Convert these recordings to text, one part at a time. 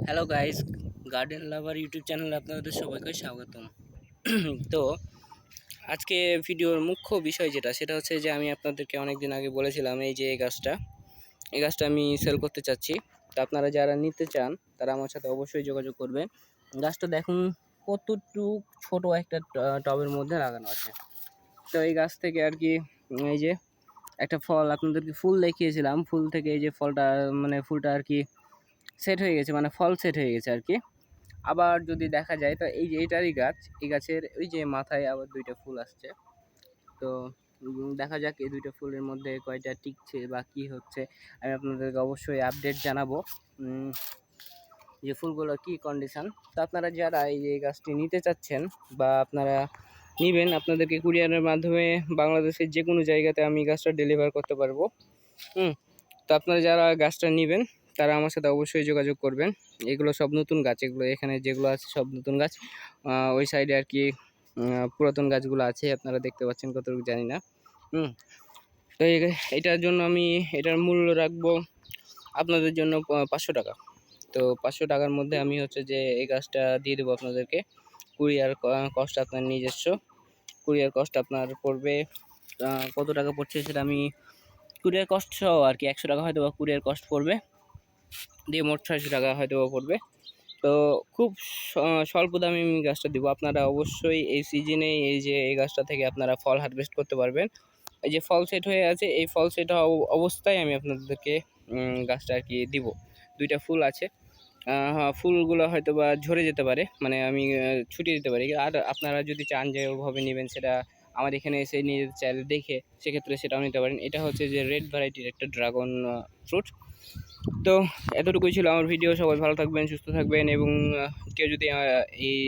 Hello guys, garden লাভার YouTube চ্যানেলে আপনাদের সবাইকে স্বাগতম। তো আজকে ভিডিওর মুখ্য বিষয় সেটা হচ্ছে যে আমি আপনাদেরকে অনেক দিন আগে বলেছিলাম এই গাছটা আমি সেল করতে চাচ্ছি। তো আপনারা যারা নিতে চান তারা আমার সাথে অবশ্যই যোগাযোগ করবেন। গাছটা দেখুন কতটুক ছোট একটা টবের মধ্যে লাগানো আছে। তো এই গাছ থেকে আর কি এই যে একটা ফল আপনাদেরকে ফুল দেখিয়েছিলাম, ফুল থেকে এই যে ফলটা মানে ফুলটা আর কি সেট হয়ে গেছে, মানে ফল সেট হয়ে গেছে আর কি। আবার যদি দেখা যায় তো এই যে এটারই গাছ, এই গাছের ওই যে মাথায় আবার দুইটা ফুল আসছে। তো দেখা যাক এই দুইটা ফুলের মধ্যে কয়টা টিকছে বা কি হচ্ছে, আমি আপনাদেরকে অবশ্যই আপডেট জানাবো। যে ফুলগুলোর কি কন্ডিশন। তো আপনারা যারা এই যে গাছটি নিতে চাচ্ছেন বা আপনারা নেবেন, আপনাদেরকে কুরিয়ারের মাধ্যমে বাংলাদেশের যে কোনো জায়গাতে আমি গাছটা ডেলিভার করতে পারবো। তো আপনারা যারা গাছটা নেবেন তারা আমার সাথে অবশ্যই যোগাযোগ করবেন। এগুলো সব নতুন গাছ, এগুলো এখানে যেগুলো আছে সব নতুন গাছ। ওই সাইডে আর কি পুরাতন গাছগুলো আছে, আপনারা দেখতে পাচ্ছেন কতটুকু জানি না। তো এটার জন্য আমি এটার মূল্য রাখবো আপনাদের জন্য 500 টাকা। তো 500 টাকার মধ্যে আমি হচ্ছে যে এই গাছটা দিয়ে দেবো আপনাদেরকে। কুরিয়ার কস্ট আপনার নিজস্ব, কুরিয়ার কস্ট আপনার পড়বে কত টাকা পড়ছে সেটা আমি কুরিয়ার কস্ট সহ আর কি 100 টাকা হয়তো বা কুরিয়ার কস্ট পড়বে, দিয়ে মোট 600 টাকা হয়তো বা পড়বে। তো খুব স্বল্প দামে আমি গাছটা দেবো। আপনারা অবশ্যই এই সিজনে এই যে এই গাছটা থেকে আপনারা ফল হারভেস্ট করতে পারবেন। এই যে ফল সেট হয়ে আছে, এই ফল সেট হওয়া অবস্থায় আমি আপনাদেরকে গাছটা আর কি দিব। দুইটা ফুল আছে, হ্যাঁ ফুলগুলো হয়তো বা ঝরে যেতে পারে, মানে আমি ছুটিয়ে দিতে পারি। আর আপনারা যদি চান যে ওভাবে নেবেন, সেটা আমার এখানে এসে নিয়ে যেতে চাইলে দেখে সেক্ষেত্রে সেটাও নিতে পারেন। এটা হচ্ছে যে রেড ভ্যারাইটির একটা ড্রাগন ফ্রুট। তো এতটুকুই ছিল আমার ভিডিও। সবাই ভালো থাকবেন, সুস্থ থাকবেন, এবং কেউ যদি এই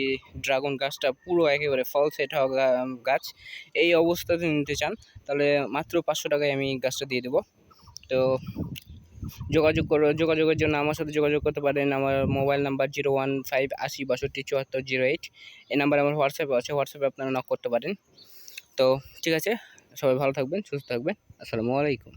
ড্রাগন গাছটা পুরো একেবারে ফল সেট হওয়া গাছ এই অবস্থাতে নিতে চান, তাহলে মাত্র 500 টাকায় আমি গাছটা দিয়ে দেবো। তো যোগাযোগের জন্য আমার সাথে যোগাযোগ করতে পারেন। আমার মোবাইল নাম্বার 015880627408। এই নাম্বারে আমার হোয়াটসঅ্যাপে আছে, হোয়াটসঅ্যাপে আপনারা নক করতে পারেন। তো ঠিক আছে, সবাই ভালো থাকবেন, সুস্থ থাকবেন। আসসালামু আলাইকুম।